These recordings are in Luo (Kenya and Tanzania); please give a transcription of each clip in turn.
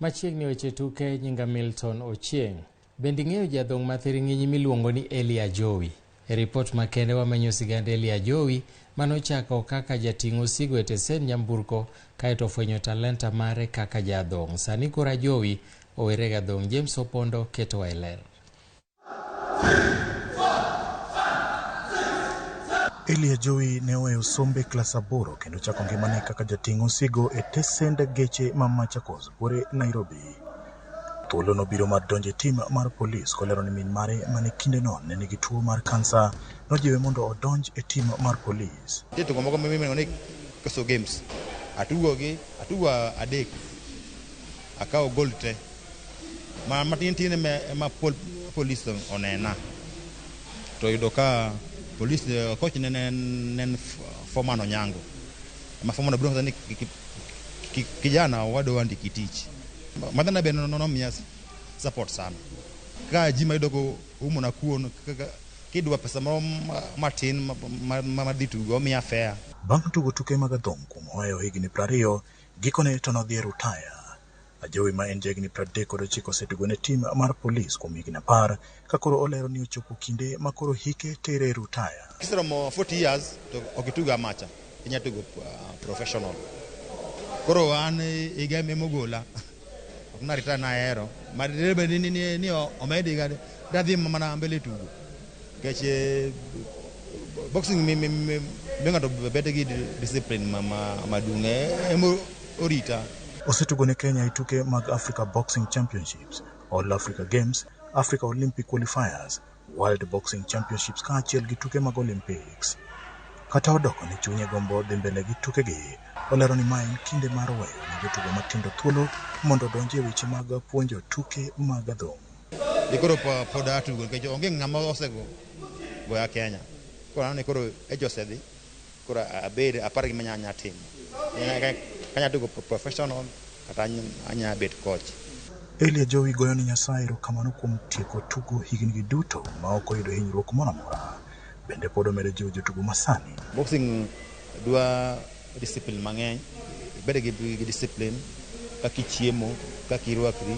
Machiegni weche tuke nyinga Milton Ochieng. Bende ng'eyo jadhong' mathiring'inyi miluongo ni Elly Ajowi. E ripot makende wamenyo Sigand Elly Ajowi manochako kaka jating' osigo e tesen nyamburko kaeto fwenyo talenta mare kaka jadhong'. Sani koro Ajowi owere gadhong'. James Opondo keto e ler. Elly Ajowi ne oweyo sombe klas 8 kendo chako ngimane kaka jating' osigo e tesend geche ma Machakos buore Nairobi. Thuolo nobiro mar donjo e tim mar polis kolero ni min mare mane kinde no ne nigi tuo mar kansa nojiwe mondo odonj e tim mar polis. Tugo moko mimi koso games atugo adek akawo gold te matin tin ma polis onena to yudo ka polis coach nen fomano nyango ma fomano bro ni kijana wado andiki tich madana be no mias support sana ka jima idoko umo na kuon kidwa pesa matin maditugo mi affair. Bang' tugo tuke mag adhong' kuom oweyo higni 20 gikone to nodhi rutaya. Ajowi ma en jagni 39 osetugo ne tim mar polis kuom higni 10 ka koro olero ni ochopo kinde ma koro hike tere rutaya. Kiseromo 40 years to okituga macha inya tugo professional. Koro an igame mogola na rita na ero madrebe ni omedi ga dadhi mana mbele tugo keche boxing mi ngato bete gi discipline madunge emo orita. Osetugo ne Kenya e tuke mag Africa Boxing Championships, All Africa Games, Africa Olympic Qualifiers, World Boxing Championships kaachiel gi tuke mag Olympics. Kata odoko ne chunye gombo dhi mbele gi tuke gi, olero ni ma en kinde mar weyo ne jotugo matindo thuolo mondo donji e weche mag puonjo tuke mag adhong'. Ikoro poda tugo nikech onge ng'ama osego goya Kenya. Koro ne koro ejosedhi koro abed apar gi manyanya tim. Kanya tugo professional kata anya bet coach. Elly Ajowi goyo ni Nyasaye erokamano kuom tieko tugo higni gi duto ma ok oyudo hinyruok moro amora. Bende pod omedo jiwo jotugo masani. Boxing dwa discipline mang'eny. Bede gi discipline kaka chiemo, kaka irwakri,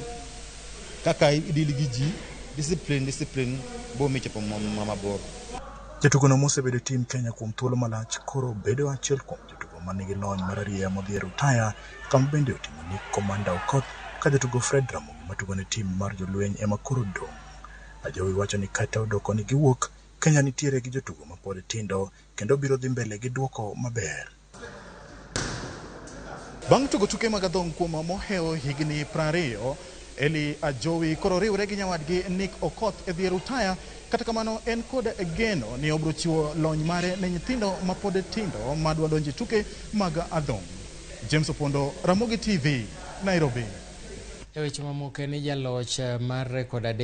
kaka idil gi ji, discipline bo michopo mabor. Jatugo no mosebedo tim Kenya kuom thuolo malach koro bedo achiel kuom jotugo ma nigi lony mararieya modhi e rutaya, kama bende oting'o ni Komanda Okoth ka jatugo Fred Ramogi matugo ne tim mar jolweny ema koro dong'. Ajowi wacho ni kata odoko ni giwuok, Kenya nitiere gi jotugo ma pod tindo kendo biro dhi mbele gi duoko maber. Bang' tugo tuke mag adhong' kuom mohewo higni 20, Elly Ajowi koro riwre gi nyawadgi Nick Okoth e dhi rutaya. Kata kamano en kod geno ni obro chiwo lony mare ne nyithindo ma pod tindo madwa donjo tuke mag adhong'. James Opondo, Ramogi TV, Nairobi. E weche mamoko ni jaloch mar rekod